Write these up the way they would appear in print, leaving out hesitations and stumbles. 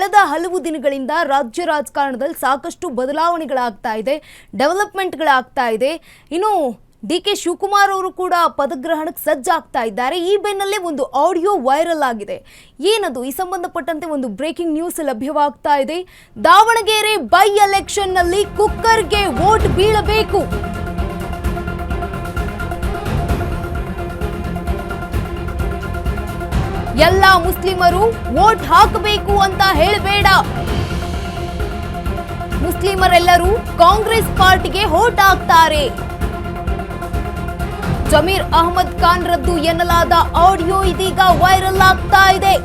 ಕಳೆದ ಹಲವು ದಿನಗಳಿಂದ ರಾಜ್ಯ ರಾಜಕಾರಣದಲ್ಲಿ ಸಾಕಷ್ಟು ಬದಲಾವಣೆಗಳಾಗ್ತಾ ಇದೆ, ಡೆವಲಪ್ಮೆಂಟ್ಗಳಾಗ್ತಾ ಇದೆ. ಇನ್ನು ಡಿ.ಕೆ. ಶಿವಕುಮಾರ್ ಅವರು ಕೂಡ ಪದಗ್ರಹಣಕ್ಕೆ ಸಜ್ಜಾಗ್ತಾ ಇದ್ದಾರೆ. ಈ ಬೆನ್ನಲ್ಲೇ ಒಂದು ಆಡಿಯೋ ವೈರಲ್ ಆಗಿದೆ. ಏನದು? ಈ ಸಂಬಂಧಪಟ್ಟಂತೆ ಒಂದು ಬ್ರೇಕಿಂಗ್ ನ್ಯೂಸ್ ಲಭ್ಯವಾಗ್ತಾ ಇದೆ. ದಾವಣಗೆರೆ ಬೈ ಎಲೆಕ್ಷನ್ನಲ್ಲಿ ಕುಕ್ಕರ್ಗೆ ವೋಟ್ ಬೀಳಬೇಕು. ಎಲ್ಲ ಮುಸ್ಲಿಮರು ವೋಟ್ ಹಾಕಬೇಕು ಅಂತ ಹೇಳಬೇಡ. ಮುಸ್ಲಿಮರೆಲ್ಲರೂ ಕಾಂಗ್ರೆಸ್ ಪಾರ್ಟಿಗೆ ವೋಟ್ ಹಾಕ್ತಾರೆ. ಜಮೀರ್ ಅಹಮದ್ ಖಾನ್ ರದ್ದು ಎನ್ನಲಾದ ಆಡಿಯೋ ಇದೀಗ ವೈರಲ್ ಆಗ್ತಾ ಇದೆ.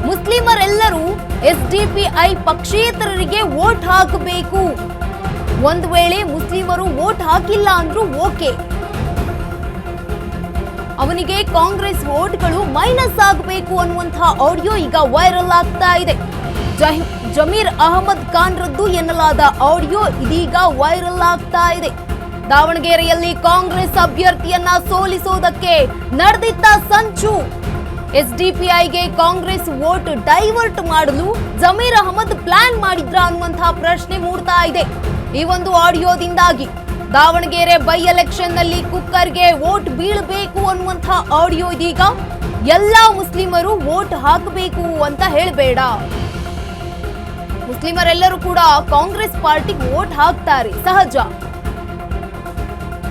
ಮುಸ್ಲಿಮರೆಲ್ಲರೂ ಎಸ್ಡಿಪಿಐ ಪಕ್ಷೇತರರಿಗೆ ವೋಟ್ ಹಾಕಬೇಕು. ಒಂದು ವೇಳೆ ಮುಸ್ಲಿಮರು ವೋಟ್ ಹಾಕಿಲ್ಲ ಅಂದ್ರೂ ಓಕೆ, ಅವನಿಗೆ ಕಾಂಗ್ರೆಸ್ ವೋಟ್ಗಳು ಮೈನಸ್ ಆಗಬೇಕು ಅನ್ನುವಂತಹ ಆಡಿಯೋ ಈಗ ವೈರಲ್ ಆಗ್ತಾ ಇದೆ. ಜಮೀರ್ ಅಹಮದ್ ಖಾನ್ ರದ್ದು ಎನ್ನಲಾದ ಆಡಿಯೋ ಇದೀಗ ವೈರಲ್ ಆಗ್ತಾ ಇದೆ. ದಾವಣಗೆರೆಯಲ್ಲಿ ಕಾಂಗ್ರೆಸ್ ಅಭ್ಯರ್ಥಿಯನ್ನ ಸೋಲಿಸೋದಕ್ಕೆ ನಡೆದಿದ್ದ ಸಂಚು. ಎಸ್ಡಿಪಿಐಗೆ ಕಾಂಗ್ರೆಸ್ ವೋಟ್ ಡೈವರ್ಟ್ ಮಾಡಲು ಜಮೀರ್ ಅಹಮದ್ ಪ್ಲಾನ್ ಮಾಡಿದ್ರ ಅನ್ನುವಂತಹ ಪ್ರಶ್ನೆ ಮೂಡ್ತಾ ಇದೆ. ಈ ಒಂದು ಆಡಿಯೋದಿಂದಾಗಿ ದಾವಣಗೆರೆ ಬೈ ಎಲೆಕ್ಷನ್ ನಲ್ಲಿ ಕುಕ್ಕರ್ಗೆ ವೋಟ್ ಬೀಳಬೇಕು ಅನ್ನುವಂತಹ ಆಡಿಯೋ ಇದೀಗ ಎಲ್ಲಾ ಮುಸ್ಲಿಮರು ವೋಟ್ ಹಾಕಬೇಕು ಅಂತ ಹೇಳಬೇಡ. ಮುಸ್ಲಿಮರೆಲ್ಲರೂ ಕೂಡ ಕಾಂಗ್ರೆಸ್ ಪಾರ್ಟಿಗೆ ವೋಟ್ ಹಾಕ್ತಾರೆ, ಸಹಜ.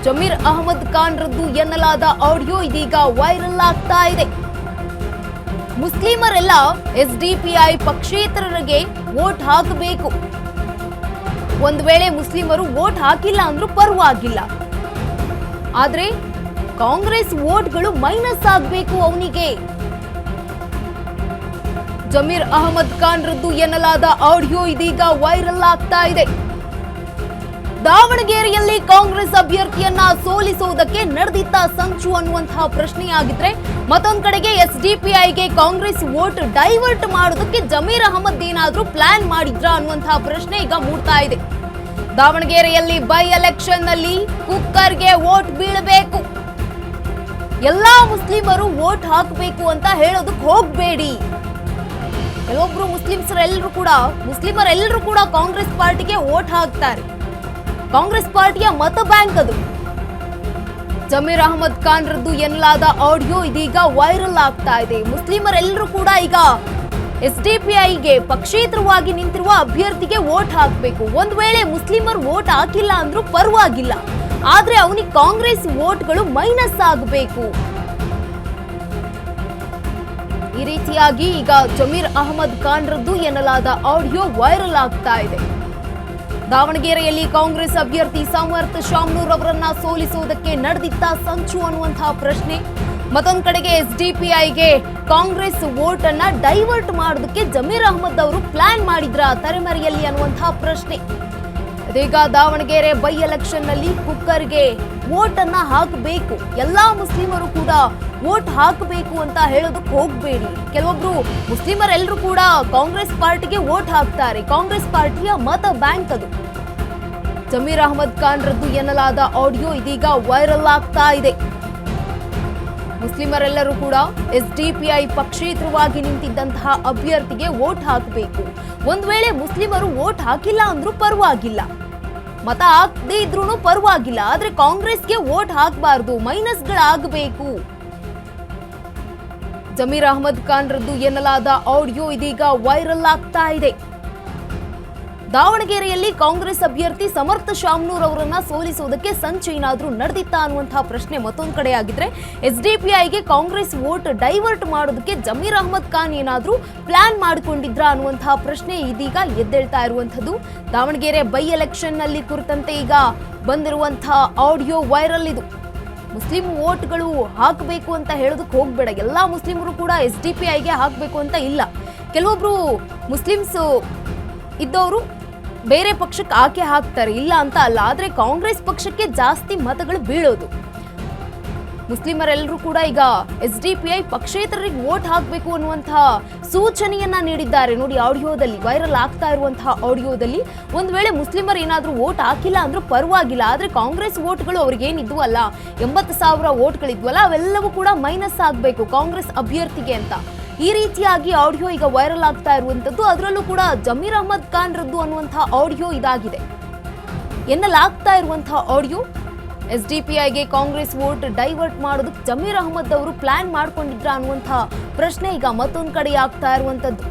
ಜಮೀರ್ ಅಹಮದ್ ಖಾನ್ ರದ್ದು ಎನ್ನಲಾದ ಆಡಿಯೋ ಇದೀಗ ವೈರಲ್ ಆಗ್ತಾ ಇದೆ. ಮುಸ್ಲಿಮರೆಲ್ಲ ಎಸ್ಡಿಪಿಐ ಪಕ್ಷೇತರರಿಗೆ ವೋಟ್ ಹಾಕಬೇಕು. ಒಂದು ವೇಳೆ ಮುಸ್ಲಿಮರು ವೋಟ್ ಹಾಕಿಲ್ಲ ಅಂದ್ರೂ ಪರವಾಗಿಲ್ಲ, ಆದ್ರೆ ಕಾಂಗ್ರೆಸ್ ವೋಟ್ಗಳು ಮೈನಸ್ ಆಗಬೇಕು ಅವನಿಗೆ. ಜಮೀರ್ ಅಹಮದ್ ಖಾನ್ ರದ್ದು ಎನ್ನಲಾದ ಆಡಿಯೋ ಇದೀಗ ವೈರಲ್ ಆಗ್ತಾ ಇದೆ. ದಾವಣಗೆರೆಯಲ್ಲಿ ಕಾಂಗ್ರೆಸ್ ಅಭ್ಯರ್ಥಿಯನ್ನ ಸೋಲಿಸುವುದಕ್ಕೆ ನಡೆದಿದ್ದ ಸಂಚು ಅನ್ನುವಂತಹ ಪ್ರಶ್ನೆಯಾಗಿದ್ರೆ, ಮತ್ತೊಂದು ಕಡೆಗೆ ಎಸ್ಡಿಪಿಐಗೆ ಕಾಂಗ್ರೆಸ್ ವೋಟ್ ಡೈವರ್ಟ್ ಮಾಡೋದಕ್ಕೆ ಜಮೀರ್ ಅಹಮದ್ ಏನಾದ್ರೂ ಪ್ಲಾನ್ ಮಾಡಿದ್ರ ಅನ್ನುವಂತಹ ಪ್ರಶ್ನೆ ಈಗ ಮೂಡ್ತಾ ಇದೆ. ದಾವಣಗೆರೆಯಲ್ಲಿ ಬೈ ಎಲೆಕ್ಷನ್ ನಲ್ಲಿ ಕುಕ್ಕರ್ಗೆ ವೋಟ್ ಬೀಳಬೇಕು, ಎಲ್ಲಾ ಮುಸ್ಲಿಮರು ವೋಟ್ ಹಾಕಬೇಕು ಅಂತ ಹೇಳೋದಕ್ಕೆ ಹೋಗ್ಬೇಡಿ. ಕೆಲವೊಬ್ರು ಮುಸ್ಲಿಮರೆಲ್ಲರೂ ಕೂಡ ಕಾಂಗ್ರೆಸ್ ಪಾರ್ಟಿಗೆ ವೋಟ್ ಹಾಕ್ತಾರೆ. ಕಾಂಗ್ರೆಸ್ ಪಾರ್ಟಿಯ ಮತ ಬ್ಯಾಂಕ್ ಅದು. ಜಮೀರ್ ಅಹಮದ್ ಖಾನ್ ರದ್ದು ಎನ್ನಲಾದ ಆಡಿಯೋ ಇದೀಗ ವೈರಲ್ ಆಗ್ತಾ ಇದೆ. ಮುಸ್ಲಿಮರೆಲ್ಲರೂ ಕೂಡ ಈಗ ಎಸ್ಡಿಪಿಐಗೆ ಪಕ್ಷೇತರವಾಗಿ ನಿಂತಿರುವ ಅಭ್ಯರ್ಥಿಗೆ ವೋಟ್ ಹಾಕಬೇಕು. ಒಂದು ವೇಳೆ ಮುಸ್ಲಿಮರು ವೋಟ್ ಹಾಕಿಲ್ಲ ಅಂದ್ರೂ ಪರವಾಗಿಲ್ಲ, ಆದ್ರೆ ಅವನಿಗೆ ಕಾಂಗ್ರೆಸ್ ವೋಟ್ಗಳು ಮೈನಸ್ ಆಗಬೇಕು. ಈ ರೀತಿಯಾಗಿ ಈಗ ಜಮೀರ್ ಅಹಮದ್ ಖಾನ್ ರದ್ದು ಎನ್ನಲಾದ ಆಡಿಯೋ ವೈರಲ್ ಆಗ್ತಾ ಇದೆ. ದಾವಣಗೆರೆಯಲ್ಲಿ ಕಾಂಗ್ರೆಸ್ ಅಭ್ಯರ್ಥಿ ಸಮರ್ಥ ಶಾಮ್ನೂರ್ ಅವರನ್ನ ಸೋಲಿಸುವುದಕ್ಕೆ ನಡೆದಿದ್ದ ಸಂಚು ಅನ್ನುವಂತಹ ಪ್ರಶ್ನೆ. ಮತ್ತೊಂದು ಕಡೆಗೆ ಎಸ್ಡಿಪಿಐಗೆ ಕಾಂಗ್ರೆಸ್ ವೋಟ್ ಅನ್ನ ಡೈವರ್ಟ್ ಮಾಡೋದಕ್ಕೆ ಜಮೀರ್ ಅಹಮದ್ ಅವರು ಪ್ಲಾನ್ ಮಾಡಿದ್ರ ತೆರೆಮರೆಯಲ್ಲಿ ಅನ್ನುವಂತಹ ಪ್ರಶ್ನೆ. ಇದೀಗ ದಾವಣಗೆರೆ ಬೈ ಎಲೆಕ್ಷನ್ ನಲ್ಲಿ ಕುಕ್ಕರ್ಗೆ ವೋಟ್ ಅನ್ನ ಹಾಕಬೇಕು, ಎಲ್ಲಾ ಮುಸ್ಲಿಮರು ಕೂಡ ವೋಟ್ ಹಾಕಬೇಕು ಅಂತ ಹೇಳೋದಕ್ಕೆ ಹೋಗ್ಬೇಡಿ. ಕೆಲವೊಬ್ರು ಮುಸ್ಲಿಮರೆಲ್ಲರೂ ಕೂಡ ಕಾಂಗ್ರೆಸ್ ಪಾರ್ಟಿಗೆ ವೋಟ್ ಹಾಕ್ತಾರೆ. ಕಾಂಗ್ರೆಸ್ ಪಾರ್ಟಿಯ ಮತ ಬ್ಯಾಂಕ್ ಅದು. ಜಮೀರ್ ಅಹಮದ್ ಖಾನ್ ರದ್ದು ಎನ್ನಲಾದ ಆಡಿಯೋ ಇದೀಗ ವೈರಲ್ ಆಗ್ತಾ ಇದೆ. ಮುಸ್ಲಿಮರೆಲ್ಲರೂ ಕೂಡ ಎಸ್ಡಿಪಿಐ ಪಕ್ಷೇತರವಾಗಿ ನಿಂತಿದ್ದಂತಹ ಅಭ್ಯರ್ಥಿಗೆ ವೋಟ್ ಹಾಕಬೇಕು. ಒಂದು ವೇಳೆ ಮುಸ್ಲಿಮರು ವೋಟ್ ಹಾಕಿಲ್ಲ ಅಂದ್ರೂ ಪರವಾಗಿಲ್ಲ, ಮತ ಹಾಕದೇ ಇದ್ರೂ ಪರವಾಗಿಲ್ಲ, ಆದ್ರೆ ಕಾಂಗ್ರೆಸ್ಗೆ ವೋಟ್ ಹಾಕಬಾರದು, ಮೈನಸ್ಗಳಾಗಬೇಕು. ಜಮೀರ್ ಅಹಮದ್ ಖಾನ್ ರದ್ದು ಎನ್ನಲಾದ ಆಡಿಯೋ ಇದೀಗ ವೈರಲ್ ಆಗ್ತಾ ಇದೆ. ದಾವಣಗೆರೆಯಲ್ಲಿ ಕಾಂಗ್ರೆಸ್ ಅಭ್ಯರ್ಥಿ ಸಮರ್ಥ ಶಾಮ್ನೂರ್ ಅವರನ್ನ ಸೋಲಿಸುವುದಕ್ಕೆ ಸಂಚು ಏನಾದ್ರೂ ನಡೆದಿತ್ತ ಅನ್ನುವಂತಹ ಪ್ರಶ್ನೆ ಮತ್ತೊಂದು ಕಡೆ ಆಗಿದ್ರೆ, ಎಸ್ಡಿಪಿಐಗೆ ಕಾಂಗ್ರೆಸ್ ವೋಟ್ ಡೈವರ್ಟ್ ಮಾಡೋದಕ್ಕೆ ಜಮೀರ್ ಅಹಮದ್ ಖಾನ್ ಏನಾದ್ರೂ ಪ್ಲಾನ್ ಮಾಡಿಕೊಂಡಿದ್ರ ಅನ್ನುವಂತಹ ಪ್ರಶ್ನೆ ಇದೀಗ ಎದ್ದೇಳ್ತಾ ಇರುವಂತದ್ದು. ದಾವಣಗೆರೆ ಬೈ ಎಲೆಕ್ಷನ್ ನಲ್ಲಿ ಕುರಿತಂತೆ ಈಗ ಬಂದಿರುವಂತಹ ಆಡಿಯೋ ವೈರಲ್ ಇದು. ಮುಸ್ಲಿಂ ವೋಟ್ಗಳು ಹಾಕಬೇಕು ಅಂತ ಹೇಳೋದಕ್ಕೆ ಹೋಗ್ಬೇಡ, ಎಲ್ಲಾ ಮುಸ್ಲಿಮರು ಕೂಡ ಎಸ್ಡಿಪಿಐಗೆ ಹಾಕಬೇಕು ಅಂತ ಇಲ್ಲ. ಕೆಲವೊಬ್ರು ಮುಸ್ಲಿಮ್ಸ್ ಇದ್ದವರು ಬೇರೆ ಪಕ್ಷಕ್ಕೆ ಹಾಕ್ತಾರೆ, ಇಲ್ಲ ಅಂತ ಅಲ್ಲ, ಆದ್ರೆ ಕಾಂಗ್ರೆಸ್ ಪಕ್ಷಕ್ಕೆ ಜಾಸ್ತಿ ಮತಗಳು ಬೀಳೋದು. ಮುಸ್ಲಿಮರೆಲ್ಲರೂ ಕೂಡ ಈಗ ಎಸ್ಡಿಪಿಐ ಪಕ್ಷೇತರರಿಗೆ ವೋಟ್ ಹಾಕಬೇಕು ಅನ್ನುವಂತಹ ಸೂಚನೆಯನ್ನ ನೀಡಿದ್ದಾರೆ. ನೋಡಿ, ಆಡಿಯೋದಲ್ಲಿ ವೈರಲ್ ಆಗ್ತಾ ಇರುವಂತಹ ಆಡಿಯೋದಲ್ಲಿ ಒಂದು ವೇಳೆ ಮುಸ್ಲಿಮರು ಏನಾದ್ರೂ ವೋಟ್ ಹಾಕಿಲ್ಲ ಅಂದ್ರೂ ಪರವಾಗಿಲ್ಲ, ಆದ್ರೆ ಕಾಂಗ್ರೆಸ್ ವೋಟ್ಗಳು ಅವ್ರಿಗೆ ಏನಿದ್ವಲ್ಲ 80,000 ವೋಟ್ಗಳಿದ್ವಲ್ಲ ಅವೆಲ್ಲವೂ ಕೂಡ ಮೈನಸ್ ಆಗಬೇಕು ಕಾಂಗ್ರೆಸ್ ಅಭ್ಯರ್ಥಿಗೆ ಅಂತ ಈ ರೀತಿಯಾಗಿ ಆಡಿಯೋ ಈಗ ವೈರಲ್ ಆಗ್ತಾ ಇರುವಂತದ್ದು. ಅದರಲ್ಲೂ ಕೂಡ ಜಮೀರ್ ಅಹಮದ್ ಖಾನ್ ರದ್ದು ಅನ್ನುವಂತಹ ಆಡಿಯೋ ಇದಾಗಿದೆ ಎನ್ನಲಾಗ್ತಾ ಇರುವಂತಹ ಆಡಿಯೋ. SDPIಗೆ ಕಾಂಗ್ರೆಸ್ ವೋಟ್ ಡೈವರ್ಟ್ ಮಾಡೋದಕ್ಕೆ ಜಮೀರ್ ಅಹಮದ್ ಅವರು ಪ್ಲಾನ್ ಮಾಡ್ಕೊಂಡಿದ್ರ ಅನ್ನುವಂತಹ ಪ್ರಶ್ನೆ ಈಗ ಮತ್ತೊಂದು ಕಡೆ ಆಗ್ತಾ ಇರುವಂತದ್ದು.